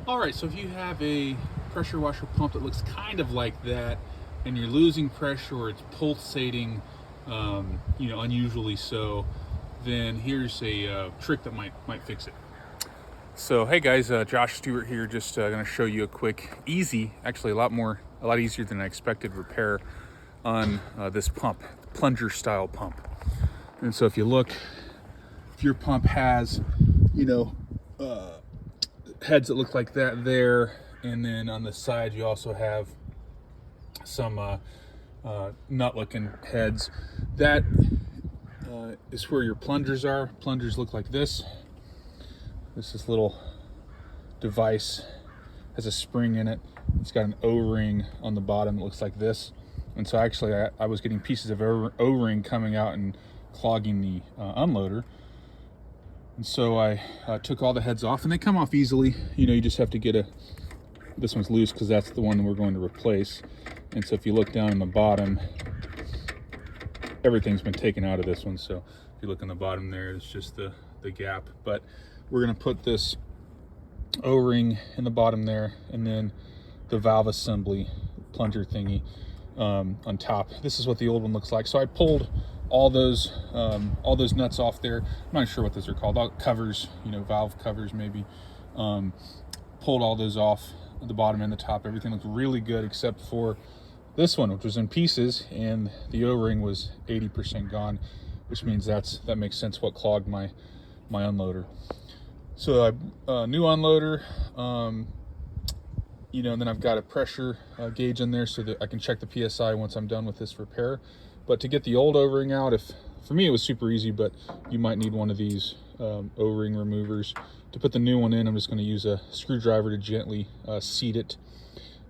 All right, so if you have a pressure washer pump that looks kind of like that, and you're losing pressure or it's pulsating, unusually so, then here's a trick that might fix it. So hey guys, Josh Stewart here, just going to show you a quick, easy, actually a lot easier than I expected repair on this pump, plunger style pump. And so if you look, if your pump has, heads that look like that there, and then on the side you also have some nut-looking heads. That is where your plungers are. Plungers look like this. This little device has a spring in it. It's got an O-ring on the bottom that looks like this. And so actually I was getting pieces of O-ring coming out and clogging the unloader. And so I took all the heads off, and they come off easily. You just have to get this one's loose because that's the one that we're going to replace. And so if you look down in the bottom, everything's been taken out of this one. So if you look in the bottom there, it's just the gap. But we're going to put this O-ring in the bottom there, and then the valve assembly plunger thingy on top. This is what the old one looks like. So I pulled all those nuts off there. I'm not sure what those are called. Covers, valve covers maybe. Pulled all those off, the bottom and the top. Everything looked really good except for this one, which was in pieces, and the O-ring was 80% gone, which means that makes sense what clogged my unloader. So new unloader, and then I've got a pressure gauge in there so that I can check the PSI once I'm done with this repair. But to get the old O-ring out, for me it was super easy, but you might need one of these O-ring removers. To put the new one in, I'm just going to use a screwdriver to gently seat it,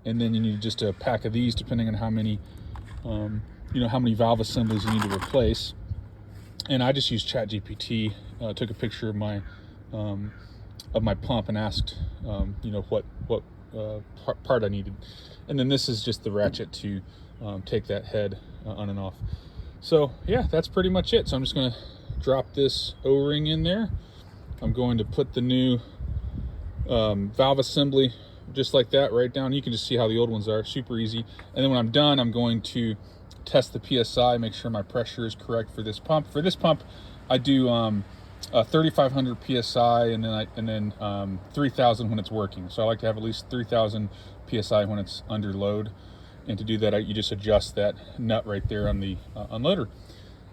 and then you need just a pack of these, depending on how many valve assemblies you need to replace. And I just used ChatGPT, took a picture of my pump and asked, what part I needed, and then this is just the ratchet to take that head on and off. So yeah, that's pretty much it. So I'm just going to drop this O-ring in there. I'm going to put the new valve assembly just like that right down. You can just see how the old ones are, super easy. And then when I'm done, I'm going to test the PSI, make sure my pressure is correct for this pump. For this pump, I do 3,500 PSI and then 3,000 when it's working. So I like to have at least 3,000 PSI when it's under load. And to do that, you just adjust that nut right there on the unloader.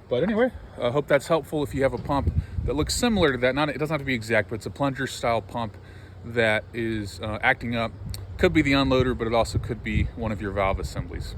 But anyway, I hope that's helpful. If you have a pump that looks similar to that, it doesn't have to be exact, but it's a plunger style pump that is acting up. Could be the unloader, but it also could be one of your valve assemblies.